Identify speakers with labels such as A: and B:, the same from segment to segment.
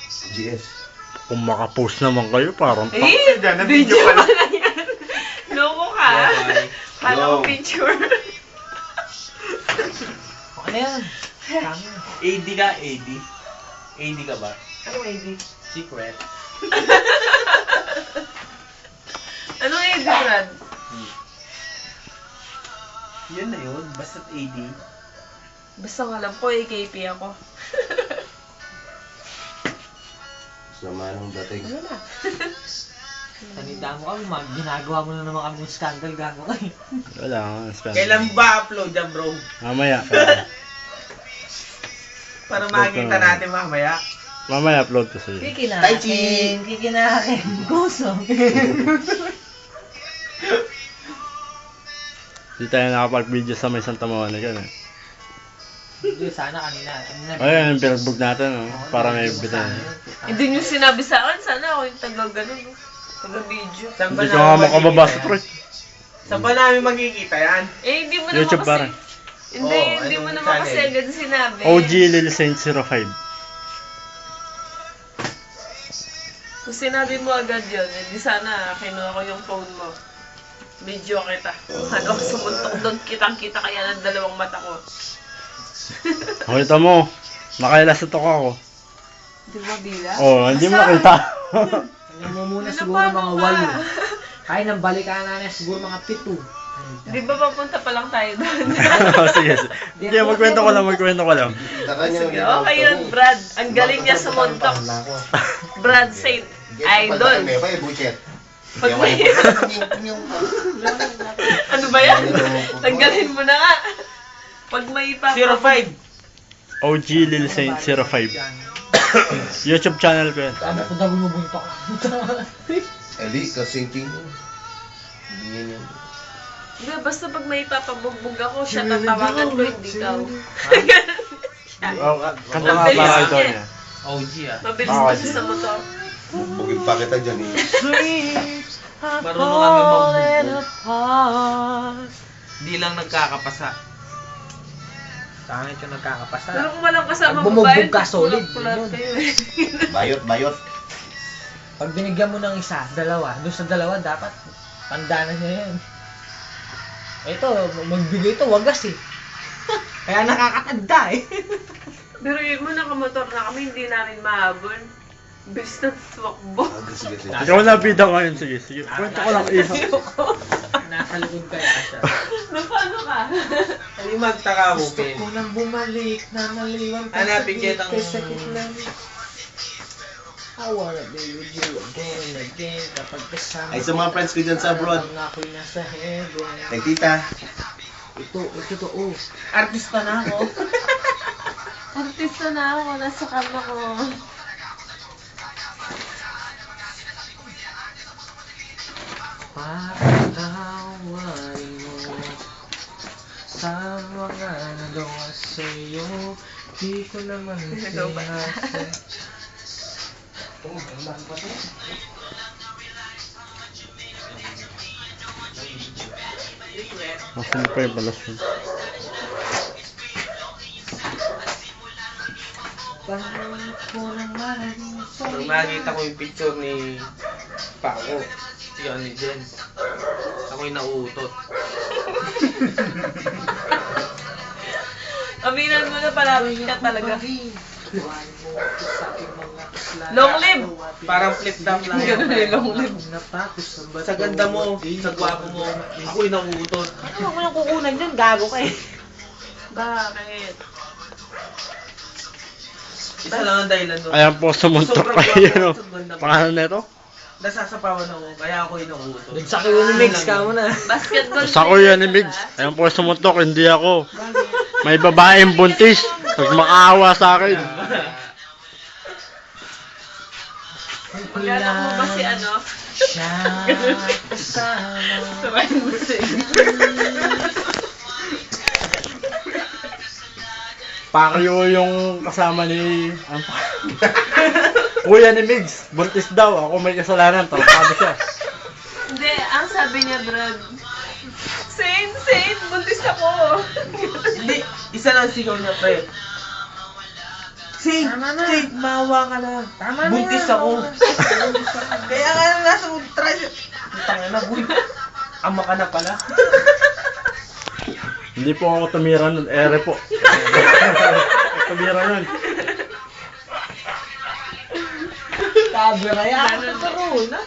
A: GS.
B: Kung makapost naman kayo, parang
C: Eh, video pala yan. Loko ka. Kala ko
A: Yo.
C: picture.
D: Ano yan?
E: AD ka, AD. AD ka ba?
C: Ano ID?
E: Secret.
C: Ano ID, Brad?
E: Yun na yun, basta't AD.
C: Basta ang alam ko, AKP ako.
A: Sama ng dating.
C: Ano na?
D: Salita mo kami, ginagawa mo na naman kami ng scandal, gago kayo.
B: wala nga. Spam.
E: Kailan ba upload yan, bro?
B: Mamaya.
E: Para makikita natin mamaya.
B: Mamaya upload ko sa'yo.
D: Kikinakin, kikinakin. Gusto.
B: Hindi tayo nakapag-video sa may Santa Monica.
D: Hindi, sana kanina.
B: Ayun, yung pinag-book natin. Oh. Para may bitan.
C: Hindi nyo sinabi sa akin, sana ako yung taga-ganon. Taga-video.
E: Saan ba
B: Hindi ko nga
E: namin
B: makababa sa
E: makikita
B: truck.
E: yan? Saan ba namin makikita yan?
C: Eh, hindi mo
B: YouTube
C: naman kasi...
B: parang.
C: Hindi,
E: Oh,
C: hindi mo
E: anong
C: naman kasi
E: channel?
C: agad sinabi.
B: OG Lil Saint 05.
C: Kung sinabi mo agad yun, hindi sana kinuha ko yung phone mo. Video kita. Ano ka sumuntok doon, kitang-kita kaya ng dalawang mata ko.
B: Kita mo. Nakailasatok ako.
C: Di ba bila?
B: Oh, hindi mo nakita.
D: Tingnan mo muna
C: Ano
D: siguro
C: pa,
D: mga
C: ano
D: walo.
C: pa?
D: Kaya nang balikan na niya siguro mga 7.
C: Di ba papunta pa lang tayo doon?
B: Sige, sige. Hindi, magkwento ko lang.
A: Taka niya
C: Sige, okay yun, Brad. Ang galing niya sumuntok. Brad Saint. Idol.
A: May pa eh, buchet.
C: Pag may... Ano ba yan? Tanggalin mo na nga. Pag may
E: 05.
B: OG Lil Saint 05. YouTube channel ko yan.
D: Ano kung daw bumubuntok?
A: Eli, kasingking mo. Hindi yan.
C: Hindi, basta pag may ipapabugbog ako, siya tatawagan ko, hindi ikaw.
B: Kanta nga para ito niya.
E: OG ah.
C: Mabilis kasi sa motor.
A: Bugin pa kita dyan eh.
E: Marunong kami magbubog. Hindi lang nagkakapasa. Sa akin yung nagkakapasa.
C: Pero kung walang kasama
D: Pag bumugbog
C: babae,
D: ka, solid.
C: kulat
D: Yun.
C: kayo eh.
A: Bayot.
D: Pag binigyan mo ng isa, dalawa. Doon sa dalawa, dapat pandanan niya yan. Ito, magbigay ito, wagas eh. Kaya nakakatanda eh.
C: Pero yun mo, nakamotor na kami, hindi namin mahabol. Bilis na tumakbo.
A: Sige.
B: Ikaw na bida ngayon. Sige. Kwento ko lang isa.
D: Nasa likod kaya siya.
C: Paano ka?
E: Hindi magtaka mo,
D: Gusto
E: Ken.
D: ko nang bumalik na naliwan ka
E: Hanapin kita ang-
D: kay sakit lang. I wanna be with you again and again. Kapag kasama
A: Ay, sa mga friends ko dyan sa abroad.
D: parang ako'y nasa heaven.
A: Nagtita.
D: Ito, totoo.
E: Artista na ako.
C: Artista na ako, nasa kama ko.
D: Pagkawain mo sa mga nagawa sa'yo. Di ko naman
C: Hello ba?
B: Masin pa yung balas yun.
E: Nung nakita ko yung picture ni Paco, yun ni Jen. Ako'y nauutot.
C: Aminan mo na palapit ka talaga. Long live!
E: Parang flip-top lang yan.
C: Ganun yung long live.
E: Sa ganda mo, sa gwapo mo, ako'y nauutot.
D: Ano mo nang kukunan dyan? Gago ka eh.
C: Bakit?
E: Isa lang ang dahilan doon.
B: Ayan po, sumuntok
E: Sobrang
B: pa
E: gwapo
B: yun.
E: at sobrang ganda mo.
B: Pangalan na ito?
E: Nasasapawan ako, kaya ako'y nauutot.
D: Sa kiyo ni Mix ka mo na.
C: Basketball
B: Sa ko yan ni Migs. Ayan po, sumuntok, hindi ako. May babaeng buntis. Pag makaawa sa akin.
C: Magkala mo ba si ano?
D: Siya kasama.
C: Ryan Gosling.
B: Pakyo yung kasama ni... Kuya ni Migs. Buntis daw. Ako may kasalanan. Tarapado siya.
C: Hindi, ang sabi niya, Brad. Saint, buntis ako.
E: Hindi, isa lang sigaw niya, pre. Say,
C: Tama na.
E: say, maawa ka na.
C: Tama na
E: Buntis
C: yan,
E: ako.
C: buntis ako.
E: Kaya nga nasa tricycle. Putang ina, buhay. Ama ka na pala.
B: Hindi po ako tumira nun. Ere po. Tumira nun.
D: Kabira yan. Karoon na.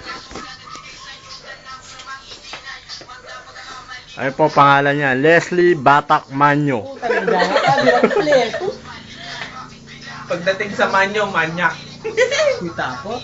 B: Ay po pangalan niya. Leslie Batak Manyo.
D: Puta ng gana. Kabira kompleto.
E: Pagdating sa manyo, manyak.
D: Kita po.